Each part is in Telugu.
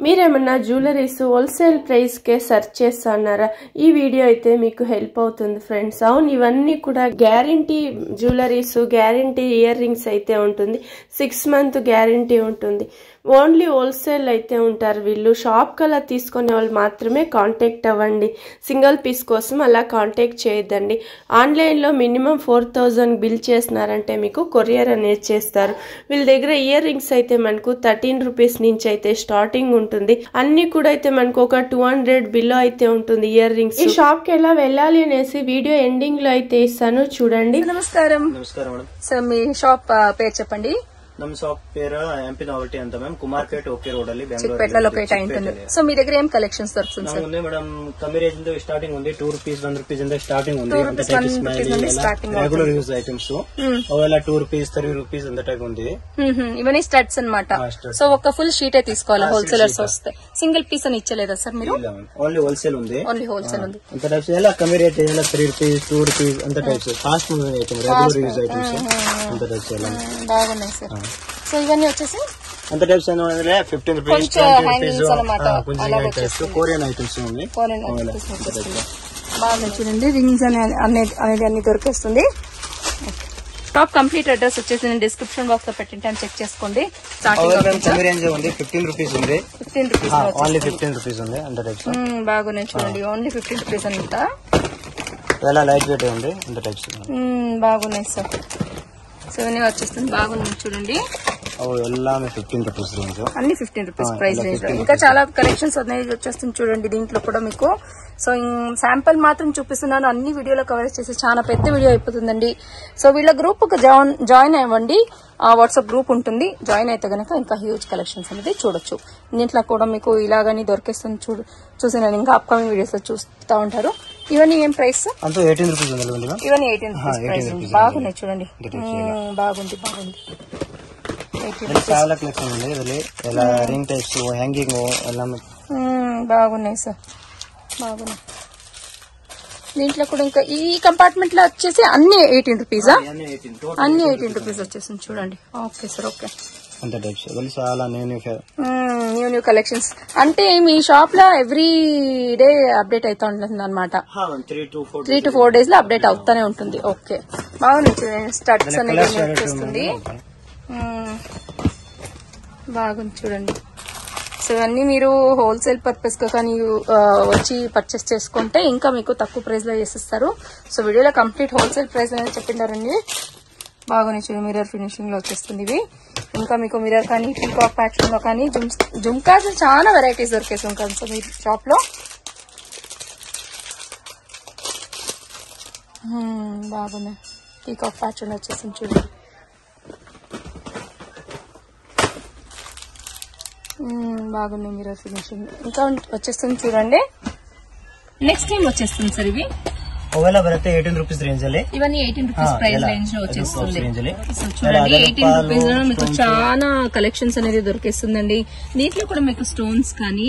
మీరేమన్నా జ్యువెలరీస్ హోల్సేల్ ప్రైస్ కే సెర్చ్ చేస్తున్నారా? ఈ వీడియో అయితే మీకు హెల్ప్ అవుతుంది ఫ్రెండ్స్. అవును, ఇవన్నీ కూడా guarantee jewelleries, guarantee ear rings అయితే ఉంటుంది. 6 month గ్యారంటీ ఉంటుంది. ఓన్లీ హోల్సేల్ అయితే ఉంటారు వీళ్ళు. షాప్ కలా తీసుకునే వాళ్ళు మాత్రమే కాంటాక్ట్ అవ్వండి. సింగిల్ పీస్ కోసం అలా కాంటాక్ట్ చేయొద్దండి. ఆన్లైన్లో మినిమం 4000 బిల్ చేసినారంటే మీకు కొరియర్ అనేది చేస్తారు. వీళ్ళ దగ్గర ఇయర్ రింగ్స్ అయితే మనకు 13 రూపీస్ నుంచి అయితే స్టార్టింగ్ ఉంటుంది. అన్ని కూడా అయితే మనకు ఒక 200 బిలో అయితే ఉంటుంది ఇయర్ రింగ్స్. ఈ షాప్ కి ఎలా వెళ్ళాలి అనేసి వీడియో ఎండింగ్ లో అయితే ఇస్తాను, చూడండి. నమస్కారం. నమస్కారం మేడం. సార్ మీ షాప్ పేరు చెప్పండి. ನಮ್ಮ ಶಾಪ್ పేరు ఎంపీ నోవల్టీ ಅಂತ మ్యామ్. కుమార్పేట ఓకే రోడ్ ಅಲ್ಲಿ చిక్పేటలో లొకేట్ అయి ఉంటుంది. సో మీ దగ్గర ఏం కలెక్షన్స్ దొరుకుతుంది సార్? ఉంది మేడం. కమ్మీ రేంజ్ ఇంದ స్టార్టింగ్ ఉంది. 2 రూపీస్ 1 రూపీస్ ఇంದ స్టార్టింగ్ ఉంది. అంటే రెగ్యులర్ యూజ్ ఐటమ్స్ అవేలా 2 రూపీస్ 3 రూపీస్ అంత టైప్ ఉంది. ఇవన్నీ స్టడ్స్ అన్నమాట. సో ఒక ఫుల్ షీట్ తీసుకోవాలి హోల్సేలర్స్ వస్తే. సింగిల్ పీస్ అని ఇచ్చలేదా సార్ మీరు? ఓన్లీ హోల్సేల్ ఉంది. ఓన్లీ హోల్సేల్ ఉంది. అంత టైప్స్ ఎలా కమ్మీ రేట్ ఎలా 3 రూపీస్ 2 రూపీస్ అంత types fast moving item, regular use items అంత టైప్స్ ఎలా బాగున్నాయి సార్. సో ఇవన్నీ వచ్చేసి అంత types 15 rupees 20 rupees Korean items ఉంది. బాగా చూడండి, రింగ్స్ అనేది అన్ని దొరికేస్తుంది. టాప్ కంప్లీట్ అడ్రస్ వచ్చేసి నేను డిస్క్రిప్షన్ బాక్స్ లో పెట్టింటాను, చెక్ చేసుకోండి. కమ్మీ రేంజ్ ఉంది. 15 రూపీస్ ఉంది. 15 రూపీస్ ఓన్లీ 15 రూపీస్ ఉంది. అంత టైప్స్ బాగున్నాయి చూడండి. ఓన్లీ 15 రూపీస్ అంత ఎలా లైట్ వెయిట్ ఉంది. అంత టైప్స్ బాగున్నాయి సార్. సో ఇవన్నీ వచ్చేస్తుంది. బాగున్నాయి చూడండి. எல்லாமே 15 రూపీస్ రేంజ్, అన్ని 15 రూపీస్ ప్రైస్ రేంజ్ లో. ఇంకా చాలా కలెక్షన్స్ అనేది వచ్చేస్తుంది చూడండి దీంట్లో కూడా మీకు. సో శాంపుల్ మాత్రం చూపిస్తున్నాను, అన్ని వీడియోలో కవర్ చేసి చాలా పెద్ద వీడియో అయిపోతుందండి. సో వీళ్ళ గ్రూప్ జాయిన్ అవ్వండి. వాట్సాప్ గ్రూప్ ఉంటుంది, జాయిన్ అయితే గనక ఇంకా హ్యూజ్ కలెక్షన్స్ అనేది చూడొచ్చు. దీంట్లో కూడా మీకు ఇలాగని దొరికేస్తుంది చూసిన ఇంకా అప్కమింగ్ వీడియోస్ లో చూస్తూ ఉంటారు. ఇవన్నీ ఏం ప్రైస్? 18 రూపీస్ ఇవన్నీ 18 రూపీస్ ప్రైస్. బాగున్నాయి చూడండి. బాగుంది. చాలా కలెక్షన్ ఉంది. ఇలా రింగ్ టైప్స్, హ్యాంగింగ్ ఎలా బాగున్నాయి సార్. బాగున్నాయి. దీంట్లో కూడా ఇంకా ఈ కంపార్ట్మెంట్ లో వచ్చేసి అన్ని 18 రూపీసా? అన్ని 18 రూపీస్ వచ్చేసింది చూడండి. Okay sir, okay. అంత టైప్స్ చాలా న్యూ కలెక్షన్స్. అంటే మీ షాప్ లో ఎవ్రీ డే అప్డేట్ అవుతా ఉంటుంది అనమాట. 3 to 4 days లో అప్డేట్ అవుతానే ఉంటుంది. ఓకే, బాగుంది. స్టడ్స్ అనేది వచ్చేస్తుంది. బాగుంది చూడండి. సో ఇవన్నీ మీరు హోల్సేల్ పర్పస్ గా కానీ వచ్చి పర్చేస్ చేసుకుంటే ఇంకా మీకు తక్కువ ప్రైస్ లో చేసిస్తారు. సో వీడియోలో కంప్లీట్ హోల్సేల్ ప్రైస్ అనేది చెప్పిండారండి. బాగున్నాయి చూడండి. మిర్రర్ ఫినిషింగ్ లో వచ్చేస్తుంది ఇవి. ఇంకా మీకు మిర్రర్ కానీ పీకాక్ ప్యాటర్న్ లో కానీ జుమ్కాస్ చాలా వెరైటీస్ దొరికేసి ఉంటాయి సో మీ షాప్ లో. బాగున్నాయి. పీకాక్ ప్యాటర్న్ వచ్చేసింది చూడండి. బాగుంది మిర్రర్ ఫినిషింగ్. ఇంకా వచ్చేస్తుంది చూడండి. నెక్స్ట్ టైం వచ్చేస్తుంది సార్ ఇవి. ఓవేలా బರುತ್ತೆ 18 రూపీస్ రేంజ్ ಅಲ್ಲಿ. ఇవన్నీ 18 రూపీస్ ప్రైస్ రేంజ్ లో వచ్చేస్తుంది. సో చూడండి, 18 రూపీస్ లో మీకు చాలా కలెక్షన్స్ అనేది దొరికేస్తుందండి. దీంట్లో కూడా మీకు స్టోన్స్ కానీ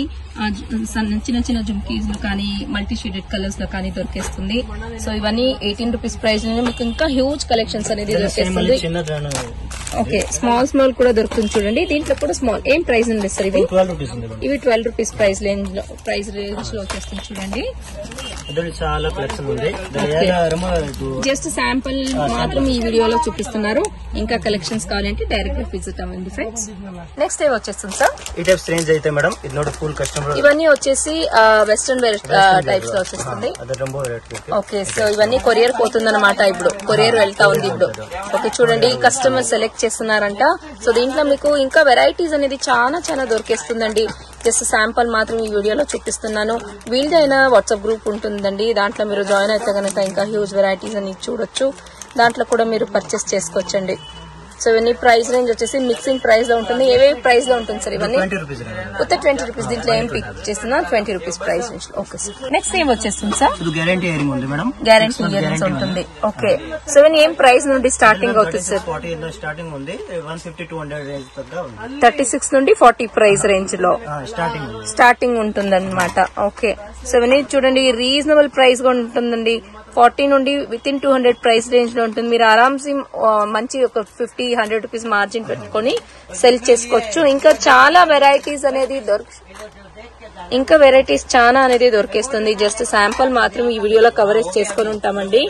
చిన్న చిన్న జుమ్కీస్ లో కానీ మల్టీ షేడెడ్ కలర్స్ లో కానీ దొరికేస్తుంది. సో ఇవన్నీ 18 రూపీస్ ప్రైస్ లో మీకు ఇంకా హ్యూజ్ కలెక్షన్స్ అనేది దొరికేస్తుంది. ఓకే, స్మాల్ కూడా దొరుకుతుంది చూడండి. దీంట్లో కూడా స్మాల్ ఏం ప్రైస్ ఉంది సార్ ఇవి? 12 రూపీస్ ప్రైస్ రేంజ్ లో వచ్చేస్తుంది చూడండి. చాలా కలెక్షన్ ఉంది. జస్ట్ శాంపుల్ మాత్రం ఈ వీడియోలో చూపిస్తున్నారు. ఇంకా కలెక్షన్స్ కావాలంటే డైరెక్ట్ గా విజిట్ అవ్వండి ఫ్రెండ్స్. నెక్స్ట్ డే వచ్చేస్తుంది సార్ ఈ టైప్స్ రేంజ్ అయితే మేడం. ఇది నోట్ ఫుల్ కస్టమర్. ఇవన్నీ వచ్చేసి వెస్టర్న్ వేర్ టైప్స్ లో వచ్చేస్తుంది. ఓకే, సో ఇవన్నీ కొరియర్ పోతుందన్నమాట. ఇప్పుడు కొరియర్ వెళ్తా ఉంది ఇప్పుడు. ఓకే చూడండి, కస్టమర్ సెలెక్ట్ చేస్తున్నారంట. సో దీంట్లో మీకు ఇంకా వెరైటీస్ అనేది చాలా దొరికేస్తుందండి. జస్ట్ శాంపుల్ మాత్రం ఈ వీడియోలో చూపిస్తున్నాను. వీళ్ళదైనా వాట్సాప్ గ్రూప్ ఉంటుందండి, దాంట్లో మీరు జాయిన్ అయితే కనుక ఇంకా హ్యూజ్ వెరైటీస్ అని చూడొచ్చు. దాంట్లో కూడా మీరు పర్చేస్ చేసుకోవచ్చండి. సో ఇవన్నీ ప్రైస్ రేంజ్ వచ్చేసి మిక్సింగ్ ప్రైస్ లో ఉంటుంది. ఏవేవి ప్రైస్ లో ఉంటుంది సార్ ఇవన్నీ? కొత్త 20 రూపీస్. దీంట్లో ఏం పిక్ చేస్తున్నా 20 rupees price range. Okay sir. Next ఏం వచ్చేస్తుంది సార్? గ్యారంటీ ఇయరింగ్ ఉంది మేడం. గ్యారంటీ ఇయరింగ్స్ ఉంటుంది. ఓకే, సో ఇవన్నీ ఏం ప్రైస్ నుండి స్టార్టింగ్ అవుతుంది సార్? 40 స్టార్టింగ్ ఉంది. 150-200 రేంజ్ దాకా ఉంది. 36 నుండి 40 ప్రైస్ రేంజ్ లో స్టార్టింగ్ ఉంటుంది అనమాట. ఓకే, సో ఇవన్నీ చూడండి రీజనబుల్ ప్రైస్ గా ఉంటుందండి. 40 నుండి విత్-ఇన్ 200 ప్రైస్ రేంజ్ లో ఉంటుంది. మీరు ఆరామ్సీ మంచి ఒక 50-100 రూపీస్ మార్జిన్ పెట్టుకొని సెల్ చేసుకోవచ్చు. ఇంకా చాలా వెరైటీస్ అనేది చాలా అనేది దొరికేస్తుంది. జస్ట్ శాంపుల్ మాత్రం ఈ వీడియోలో కవరేజ్ చేసుకొని ఉంటామండి.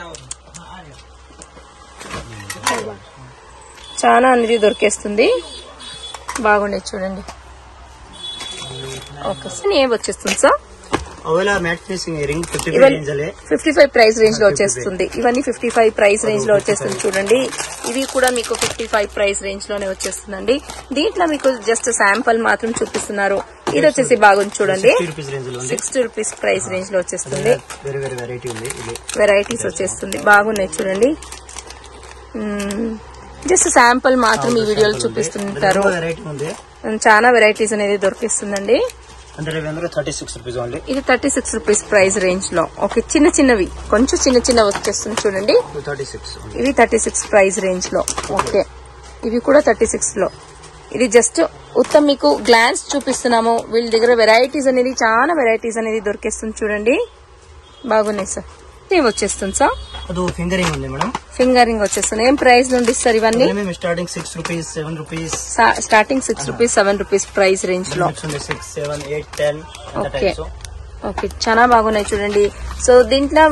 చాలా అనేది దొరికేస్తుంది. బాగుండేది చూడండి. ఓకే సార్, ఏం వచ్చేస్తుంది సార్? 55 ప్రైస్ రేంజ్ లో వచ్చేస్తుంది. ఇవన్నీ 55 ప్రైస్ రేంజ్ లో వచ్చేస్తుంది చూడండి. ఇవి కూడా మీకు 55 ప్రైస్ రేంజ్ లోనే వచ్చేస్తుందండి. దీంట్లో మీకు జస్ట్ శాంపుల్ మాత్రం చూపిస్తున్నారు. ఇది వచ్చేసి బాగుంది చూడండి, 60 రూపీస్ ప్రైస్ రేంజ్ లో వచ్చేస్తుంది. వెరైటీస్ వచ్చేస్తుంది, బాగున్నాయి చూడండి. జస్ట్ శాంపుల్ మాత్రం ఈ వీడియోలో చూపిస్తుంటారు. చాలా వెరైటీస్ అనేది దొరికిస్తుందండి. ఇది 36 రూపీస్ ప్రైస్ రేంజ్ లో. ఓకే, చిన్న చిన్నవి కొంచెం చిన్న వచ్చేస్తుంది చూడండి. ఇవి 36 ప్రైస్ రేంజ్ లో. ఓకే, ఇవి కూడా 36 లో. ఇది జస్ట్ ఉత్తమ్ మీకు గ్లాన్స్ చూపిస్తున్నాము. వీళ్ళ దగ్గర వెరైటీస్ అనేది చాలా వెరైటీస్ అనేది దొరికేస్తుంది చూడండి. బాగున్నాయి సార్. ఏం వచ్చేస్తుంది సార్? ఫింగరింగ్ ఉంది మేడం. ఫింగరింగ్ వచ్చేస్తుంది. ఏం ప్రైస్ నుండి ఇస్తారు ఇవన్నీ? Starting 6 rupees, 7 rupees. Starting 6 rupees, 7 rupees price range లో. 6, 7, 8, 10. ఓకే ఓకే, చాలా బాగున్నాయి చూడండి. సో దీంట్లో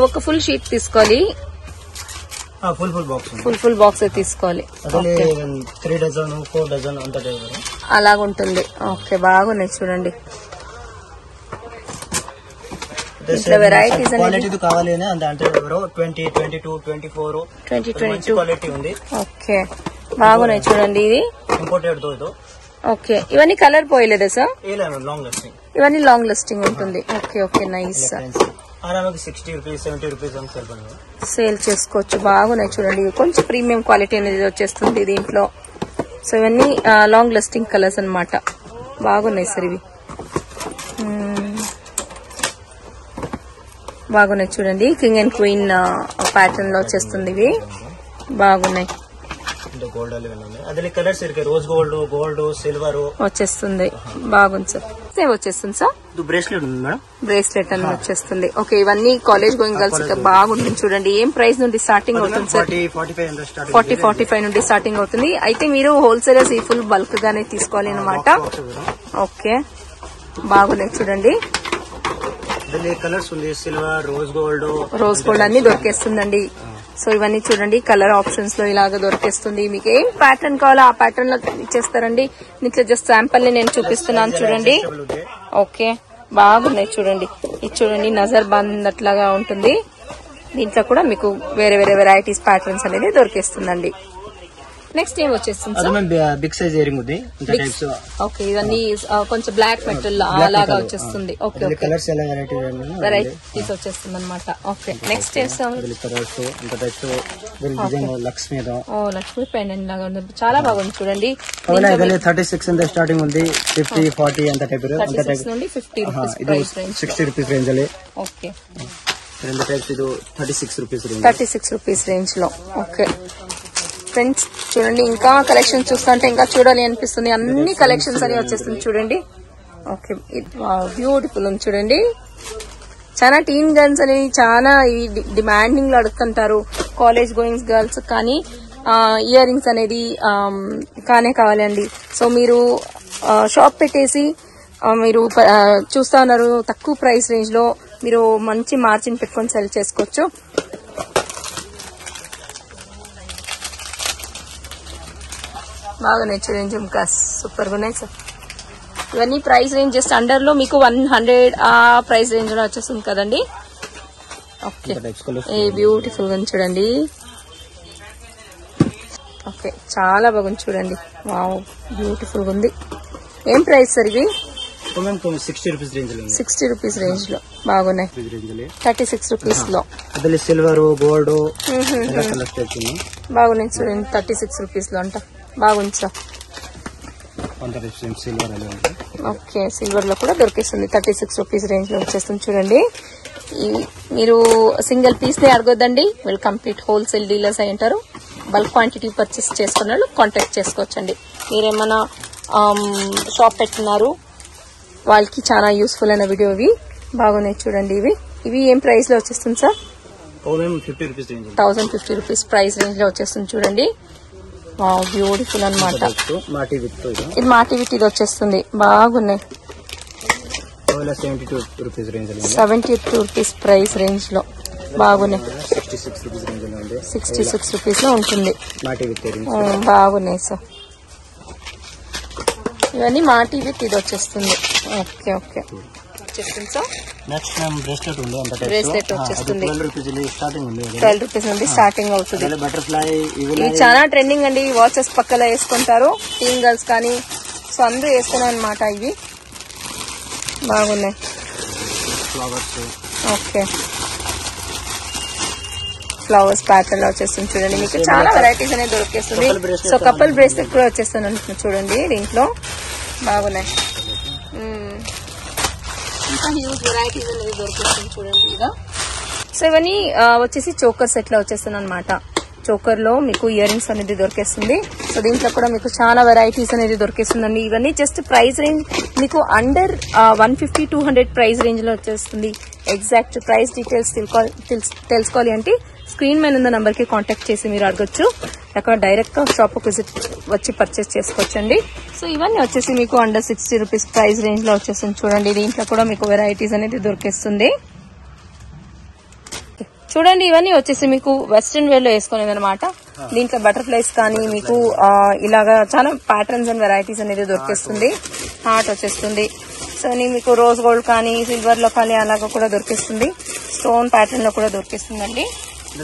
ఒక ఫుల్ షీట్ తీసుకోవాలి. ఫుల్ బాక్స్ తీసుకోవాలి. 3 డజన్ 4 డజన్ అంత అలాగుంటుంది. ఓకే, బాగున్నాయి చూడండి. ఇట్లా వెరైటీస్ క్వాలిటీ కావాలి అంటే 20, 22, 24 క్వాలిటీ ఉంది. ఓకే, బాగున్నాయి చూడండి. ఇది ఇంపోర్టెడ్ తో. ఓకే, ఇవన్నీ కలర్ పోయలేదా సార్? Long lasting. ఇవన్నీ లాంగ్ లాస్టింగ్ ఉంటుంది. Okay okay, nice sir. 60 rupees, 70 rupees sale చేసుకోవచ్చు. బాగున్నాయి చూడండి. కొంచెం ప్రీమియం క్వాలిటీ అనేది వచ్చేస్తుంది దీంట్లో. సో ఇవన్నీ లాంగ్ లాస్టింగ్ కలర్స్ అన్నమాట. బాగున్నాయి సార్. ఇవి బాగున్నాయి చూడండి. కింగ్ అండ్ క్వీన్ ప్యాటర్న్ లో వచ్చేస్తుంది. ఇవి బాగున్నాయి. రోజ్ గోల్డ్, సిల్వర్ వచ్చేస్తుంది. బాగుంది సార్. సేమ్ వచ్చేస్తుంది సార్. బ్రేస్లెట్ ఉంది మేడం. బ్రేస్లెట్ అని వచ్చేస్తుంది. ఓకే, ఇవన్నీ కాలేజ్ గోయింగ్ గర్ల్స్ బాగుంటుంది చూడండి. ఏం ప్రైస్ నుండి స్టార్టింగ్ అవుతుంది సార్? 40-45 నుండి స్టార్టింగ్ అవుతుంది. అయితే మీరు హోల్సేలర్స్ ఈ ఫుల్ బల్క్ గానే తీసుకోవాలి అనమాట. ఓకే, బాగున్నాయి చూడండి. కలర్స్ ఉంది, సిల్వర్, రోజ్ గోల్డ్ అన్ని దొరికేస్తుందండి. సో ఇవన్నీ చూడండి, కలర్ ఆప్షన్స్ లో ఇలాగ దొరికేస్తుంది. మీకు ఏం ప్యాటర్న్ కావాలో ఆ ప్యాటర్న్ లో ఇచ్చేస్తారండి. దీంట్లో జస్ట్ శాంపుల్ ని నేను చూపిస్తున్నాను చూడండి. ఓకే, బాగున్నాయి చూడండి. ఇది చూడండి, నజర్ బంద్ అట్లాగా ఉంటుంది. దీంట్లో కూడా మీకు వేరే వెరైటీస్ ప్యాటర్న్స్ అనేది దొరికేస్తుందండి. నెక్స్ట్ ఏం వచ్చేస్తుంది సార్? బిగ్ సైజ్ ఇయరింగ్ ఉంది. ఓకే, ఇవన్నీ కొంచెం బ్లాక్ మెటల్ అలాగా వచ్చేస్తుంది. ఓకే ఓకే, వెరైటీస్ వచ్చేస్తుంది అనమాట. ఓకే, నెక్స్ట్ లక్ష్మీ పెండెంట్ లాగా ఉంది. చాలా బాగుంది చూడండి. 36 అంత స్టార్టింగ్ ఉంది. 50, 40 అంత టైప్ నుండి 50 rupees 60 rupees range. Okay, 36 rupees range లో. ఓకే ఫ్రెండ్స్, చూడండి ఇంకా కలెక్షన్స్ చూస్తుంటే ఇంకా చూడాలి అనిపిస్తుంది. అన్ని కలెక్షన్స్ అని వచ్చేస్తుంది చూడండి. ఓకే, బ్యూటిఫుల్ ఉంది చూడండి. చాలా టీన్ గర్ల్స్ అనేవి చాలా డిమాండింగ్ లో అడుగుతుంటారు. కాలేజ్ గోయింగ్ గర్ల్స్ కానీ ఇయర్ రింగ్స్ అనేది కావాలి. సో మీరు షాప్ పెట్టేసి మీరు చూస్తా ఉన్నారు, తక్కువ ప్రైస్ రేంజ్ లో మీరు మంచి మార్జిన్ పెట్టుకొని సెల్ చేసుకోవచ్చు. బాగున్నాయి చూడండి, జుమ్కాస్ సూపర్ గా ఉన్నాయి సార్. ఇవన్నీ ప్రైస్ రేంజ్ జస్ట్ అండర్ లో మీకు 100 ఆ ప్రైస్ రేంజ్ లో వచ్చేస్తుంది కదండి. ఓకే, బ్యూటిఫుల్ గా చూడండి. ఓకే, చాలా బాగుంది చూడండి. వావ్, బ్యూటిఫుల్ గా ఉంది. ఏం ప్రైస్ సార్ ఇవి? 60 రూపీస్ రేంజ్ లో బాగున్నాయి. 36 రూపీస్ లో సిల్వర్, గోల్డ్ బాగున్నాయి చూడండి. 36 రూపీస్ లో అంట. బాగుంది సార్. ఓకే, సిల్వర్ లో కూడా దొరికిస్తుంది. 36 రూపీస్ రేంజ్ లో వచ్చేస్తుంది చూడండి. మీరు సింగిల్ పీస్ ని అడగొద్దండి, వీళ్ళు కంప్లీట్ హోల్సేల్ డీలర్స్ అయి ఉంటారు. బల్క్ క్వాంటిటీ పర్చేస్ చేసుకున్న వాళ్ళు కాంటాక్ట్ చేసుకోవచ్చండి. మీరేమన్నా షాప్ పెట్టున్నారు వాళ్ళకి చాలా యూస్ఫుల్ అయిన వీడియో. ఇవి బాగున్నాయి చూడండి. ఇవి ఏం ప్రైస్ లో వచ్చేస్తుంది సార్? 1050 రూపీస్ ప్రైస్ రేంజ్ లో వచ్చేస్తుంది చూడండి. బ్యూటిఫుల్ అనమాట. ఇది మాటి విత్ ఇది వచ్చేస్తుంది. బాగున్నాయి. 72 రూపీస్ ప్రైస్ రేంజ్ లో బాగున్నాయి. 66 రూపీస్ లో ఉంటుంది. బాగున్నాయి సార్. ఇవన్నీ మాటి విత్ ఇది వచ్చేస్తుంది. ఓకే ఓకే వచ్చేస్తుంది సార్. బ్రేస్లెట్ వచ్చేస్తుంది. 12 రూపీస్ నుండి స్టార్టింగ్ అవుతుంది. ఇవి చాలా ట్రెండింగ్ అండి. వాచెస్ పక్కన వేసుకుంటారు టీన్ గర్ల్స్ కానీ. సో అందరూ వేసుకున్నాం అనమాట. ఇవి బాగున్నాయి. ఓకే ఫ్లవర్స్ ప్యాటర్న్ లో వచ్చేస్తుంది చూడండి. మీకు చాలా వెరైటీస్ అనేది దొరికేస్తుంది. సో కపుల్ బ్రేస్లెట్ కూడా వచ్చేస్తుంది అంటున్నాను చూడండి. దీంట్లో బాగున్నాయి. ఇంకా హ్యూజ్ వెరైటీస్ అనేది దొరికేస్తుంది చూడండి. ఇదా సో ఇవన్నీ వచ్చేసి చోకర్ సెట్ లో వచ్చేస్తుంది అనమాట. చోకర్ లో మీకు ఇయర్ రింగ్స్ అనేది దొరికేస్తుంది. సో దీంట్లో కూడా మీకు చాలా వెరైటీస్ అనేది దొరికేస్తుందండి. ఇవన్నీ జస్ట్ ప్రైస్ రేంజ్ మీకు అండర్ 150-200 ప్రైస్ రేంజ్ లో వచ్చేస్తుంది. ఎగ్జాక్ట్ ప్రైస్ డీటెయిల్స్ తెలుసుకోవాలి అంటే స్క్రీన్ మీద ఉన్న నంబర్ కి కాంటాక్ట్ చేసి మీరు అడగొచ్చు. అక్కడ డైరెక్ట్ గా షాప్ విజిట్ వచ్చి పర్చేస్ చేసుకోవచ్చండి. సో ఇవన్నీ వచ్చేసి మీకు అండర్ 60 రూపీస్ ప్రైస్ రేంజ్ లో వచ్చేస్తుంది చూడండి. దీంట్లో కూడా మీకు వెరైటీస్ అనేది దొరికేస్తుంది చూడండి. ఇవన్నీ వచ్చేసి మీకు వెస్ట్రన్ వేర్ లో వేసుకునేది అనమాట. దీంట్లో బటర్ఫ్లైస్ కానీ మీకు ఇలాగా చాలా ప్యాటర్న్స్ అండ్ వెరైటీస్ అనేది దొరికేస్తుంది. హార్ట్ వచ్చేస్తుంది. సో మీకు రోజ్ గోల్డ్ కానీ సిల్వర్ లో కానీ అలాగా కూడా దొరికేస్తుంది. స్టోన్ ప్యాటర్న్ లో కూడా దొరికేస్తుందండి. 1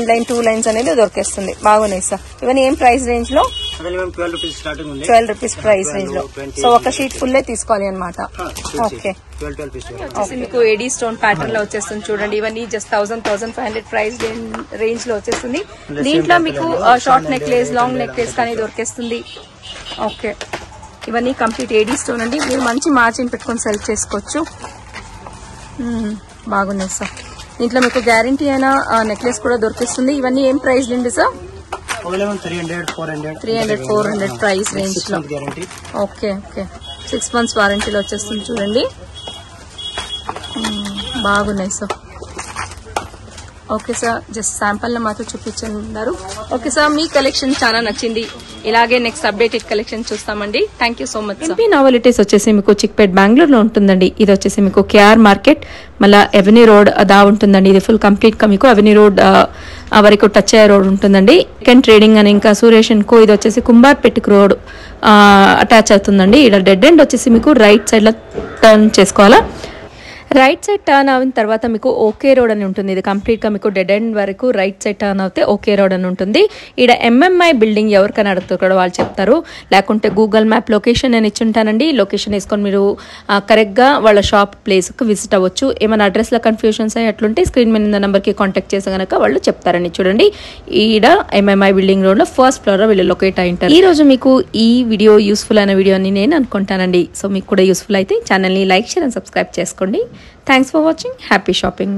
లైన్ 2 లైన్స్ అనేది దొరికేస్తుంది. బాగున్నాయి సార్. ఇవన్నీ ఏం ప్రైస్ రేంజ్ లో? 12 రూపీస్ ప్రైస్ రేంజ్ లో. సో ఒక షీట్ ఫుల్ తీసుకోవాలి అనమాట. ఓకే మీకు ఏడీ స్టోన్ ప్యాటర్న్ లో వచ్చేస్తుంది చూడండి. ఇవన్నీ జస్ట్ 1000-1500 ప్రైస్ రేంజ్ లో వచ్చేస్తుంది. దీంట్లో మీకు షార్ట్ నెక్లెస్ లాంగ్ నెక్లెస్ కానీ దొరికేస్తుంది. ఓకే ఇవన్నీ కంప్లీట్ ఏడీ స్టోన్ అండి. మీరు మంచి మార్జిన్ పెట్టుకొని సెల్ చేసుకోవచ్చు. బాగున్నాయి సార్. దీంట్లో మీకు గ్యారంటీ అయిన నెక్లెస్ కూడా దొరికిస్తుంది. ఇవన్నీ ఏం ప్రైస్ అండి సార్? 300-400 ప్రైస్ రేంజ్ లో. ఓకే ఓకే 6 months వారంటీలో వచ్చేస్తుంది చూడండి. బాగున్నాయి sir. Okay sir just sample లో మాత్రం చూపించారు. ఓకే సార్ మీ కలెక్షన్ చాలా నచ్చింది. ఇలాగే నెక్స్ట్ అప్డేటెడ్ కలెక్షన్ చూస్తామండి. Thank you so much. MP novelties వచ్చేసి మీకు చిక్పేట్ బెంగళూరు లో ఉంటుందండి. ఇది వచ్చేసి మీకు కేఆర్ మార్కెట్ మళ్ళీ అవెన్యూ రోడ్ దా ఉంటుందండి. ఇది ఫుల్ కంప్లీట్ గా మీకు అవెన్యూ రోడ్ వరకు టచ్ అయ్యే రోడ్ ఉంటుందండి. సెకండ్ ట్రేడింగ్ అని ఇంకా సురేష్ అండ్ కో ఇది వచ్చేసి కుంబార్పేటకు రోడ్ అటాచ్ అవుతుందండి. ఇక్కడ డెడ్ ఎండ్ వచ్చేసి మీకు రైట్ సైడ్ లో టర్న్ చేసుకోవాలా. రైట్ సైడ్ టర్న్ అయిన తర్వాత మీకు ఓకే రోడ్ అని ఉంటుంది. ఇది కంప్లీట్ గా మీకు డెడ్ ఎండ్ వరకు రైట్ సైడ్ టర్న్ అవుతే ఓకే రోడ్ అని ఉంటుంది. ఇక్కడ ఎంఎంఐ బిల్డింగ్ ఎవరికైనా అడుగుతారో వాళ్ళు చెప్తారు. లేకుంటే గూగుల్ మ్యాప్ లొకేషన్ నేను ఇచ్చుంటానండి. లొకేషన్ వేసుకొని మీరు కరెక్ట్ గా వాళ్ళ షాప్ ప్లేస్ కు విజిట్ అవ్వచ్చు. ఏమైనా అడ్రస్ లో కన్ఫ్యూషన్స్ అయ్యట్లుంటే స్క్రీన్ మీద నెంబర్ కి కాంటాక్ట్ చేస్తే గనక వాళ్ళు చెప్తారని చూడండి. ఈడ ఎంఎంఐ బిల్డింగ్ రోడ్ లో ఫస్ట్ ఫ్లోర్ లో వీళ్ళు లొకేట్ అయి ఉంటారు. ఈ రోజు మీకు ఈ వీడియో యూస్ఫుల్ అయిన వీడియో అని నేను అనుకుంటానండి. సో మీకు కూడా యూస్ఫుల్ అయితే ఛానల్ ని లైక్ షేర్ అండ్ సబ్స్క్రైబ్ చేసుకోండి. Thanks for watching. Happy shopping.